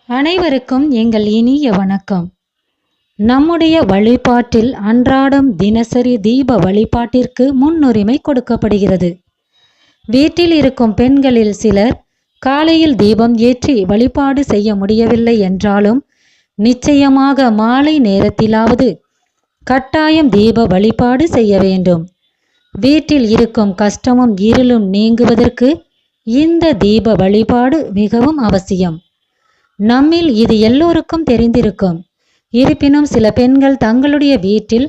அனைவருக்கும் எங்கள் இனிய வணக்கம். நம்முடைய வழிபாட்டில் அன்றாடம் தினசரி தீப வழிபாட்டிற்கு முன்னுரிமை கொடுக்கப்படுகிறது. வீட்டில் இருக்கும் பெண்களில் சிலர் காலையில் தீபம் ஏற்றி வழிபாடு செய்ய முடியவில்லை என்றாலும் நிச்சயமாக மாலை நேரத்திலாவது கட்டாயம் தீப வழிபாடு செய்ய வேண்டும். வீட்டில் இருக்கும் கஷ்டமும் இருளும் நீங்குவதற்கு இந்த தீப வழிபாடு மிகவும் அவசியம். நம்மில் இது எல்லோருக்கும் தெரிந்திருக்கும். இருப்பினும் சில பெண்கள் தங்களுடைய வீட்டில்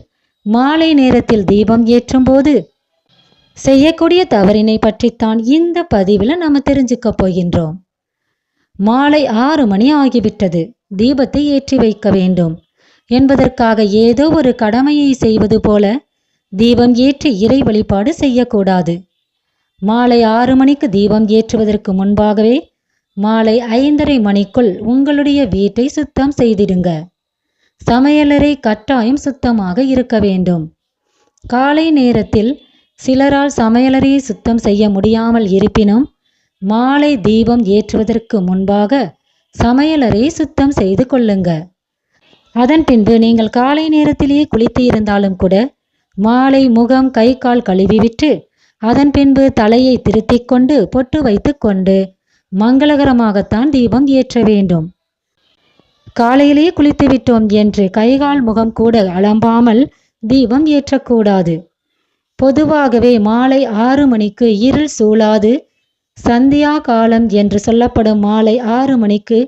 மாலை நேரத்தில் தீபம் ஏற்றும் போது செய்யக்கூடிய தவறினை பற்றித்தான் இந்த பதிவில் நம்ம தெரிஞ்சுக்க போகின்றோம். மாலை 6 மணி ஆகிவிட்டது, தீபத்தை ஏற்றி வைக்க வேண்டும் என்பதற்காக ஏதோ ஒரு கடமையை செய்வது போல தீபம் ஏற்றி இறை வழிபாடு செய்யக்கூடாது. மாலை 6 மணிக்கு தீபம் ஏற்றுவதற்கு முன்பாகவே மாலை 5:30 மணிக்குள் உங்களுடைய வீட்டை சுத்தம் செய்திடுங்க. சமையலறை கட்டாயம் சுத்தமாக இருக்க வேண்டும். காலை நேரத்தில் சிலரால் சமையலறையை சுத்தம் செய்ய முடியாமல் இருப்பினும் மாலை தீபம் ஏற்றுவதற்கு முன்பாக சமையலறையை சுத்தம் செய்து கொள்ளுங்க. அதன் பின்பு நீங்கள் காலை நேரத்திலேயே குளித்து இருந்தாலும் கூட மாலை முகம் கை கால் கழுவிவிட்டு அதன் பின்பு தலையை திருத்திக் கொண்டு பொட்டு வைத்து கொண்டு மங்களகரமாகத்தான் தீபம் ஏற்ற வேண்டும். காலையிலேயே குளித்து விட்டோம் என்று கைகால் முகம் கூட அலம்பாமல் தீபம் ஏற்றக்கூடாது. பொதுவாகவே மாலை 6 மணிக்கு இருள் சூழாது சந்தியா காலம் என்று சொல்லப்படும் மாலை 6 மணிக்கு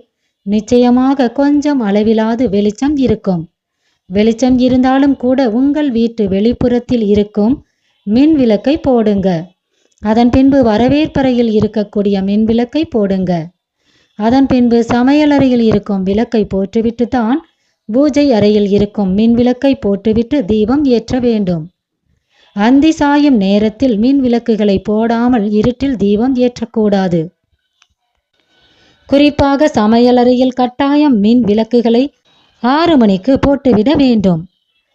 நிச்சயமாக கொஞ்சம் அளவிலாது வெளிச்சம் இருக்கும். வெளிச்சம் இருந்தாலும் கூட உங்கள் வீட்டு வெளிப்புறத்தில் இருக்கும் மின் விளக்கை போடுங்க. அதன் பின்பு வரவேற்பறையில் இருக்கக்கூடிய மின் விளக்கை போடுங்க. அதன் பின்பு சமையலறையில் இருக்கும் விளக்கை போட்டுவிட்டு தான் பூஜை அறையில் இருக்கும் மின் விளக்கை போட்டுவிட்டு தீபம் ஏற்ற வேண்டும். அந்தி சாயும் நேரத்தில் மின் விளக்குகளை போடாமல் இருட்டில் தீபம் ஏற்றக்கூடாது. குறிப்பாக சமையலறையில் கட்டாயம் மின் விளக்குகளை 6 மணிக்கு போட்டுவிட வேண்டும்.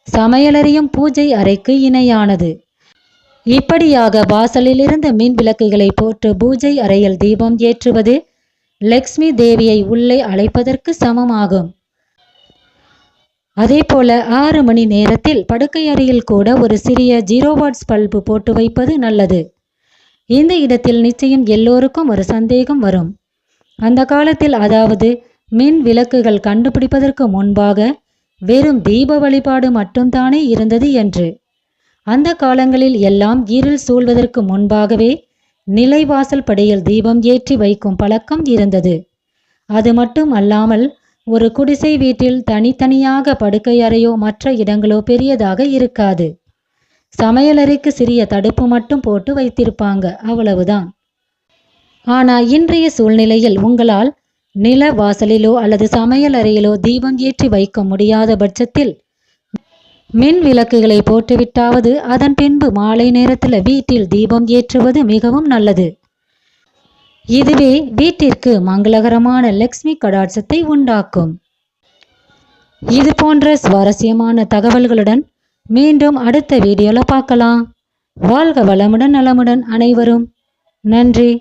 சமையலறையும் பூஜை அறைக்கு இணையானது. இப்படியாக வாசலிலிருந்து மின் விளக்குகளை போட்டு பூஜை அறையில் தீபம் ஏற்றுவது லக்ஷ்மி தேவியை உள்ளே அழைப்பதற்கு சமமாகும். அதே போல 6 மணி நேரத்தில் படுக்கை அறையில் கூட ஒரு சிறிய 0 வாட்ஸ் பல்பு போட்டு வைப்பது நல்லது. இந்த இடத்தில் நிச்சயம் எல்லோருக்கும் ஒரு சந்தேகம் வரும். அந்த காலத்தில், அதாவது மின் விளக்குகள் கண்டுபிடிப்பதற்கு முன்பாக வெறும் தீப வழிபாடு மட்டும்தானே இருந்தது என்று. அந்த காலங்களில் எல்லாம் இருள் சூழ்வதற்கு முன்பாகவே நிலைவாசல் படியில் தீபம் ஏற்றி வைக்கும் பழக்கம் இருந்தது. அது மட்டும் அல்லாமல் ஒரு குடிசை வீட்டில் தனித்தனியாக படுக்கை அறையோ மற்ற இடங்களோ பெரியதாக இருக்காது. சமையலறைக்கு சிறிய தடுப்பு மட்டும் போட்டு வைத்திருப்பாங்க, அவ்வளவுதான். ஆனால் இன்றைய சூழ்நிலையில் உங்களால் நில வாசலிலோ அல்லது சமையல் அறையிலோ தீபம் ஏற்றி வைக்க முடியாத பட்சத்தில் மின் விளக்குகளை போட்டுவிட்டாவது அதன் பின்பு மாலை நேரத்தில் வீட்டில் தீபம் ஏற்றுவது மிகவும் நல்லது. இதுவே வீட்டிற்கு மங்களகரமான லக்ஷ்மி கடாட்சத்தை உண்டாக்கும். இது போன்ற சுவாரஸ்யமான தகவல்களுடன் மீண்டும் அடுத்த வீடியோல பார்க்கலாம். வாழ்க வளமுடன் நலமுடன் அனைவரும். நன்றி.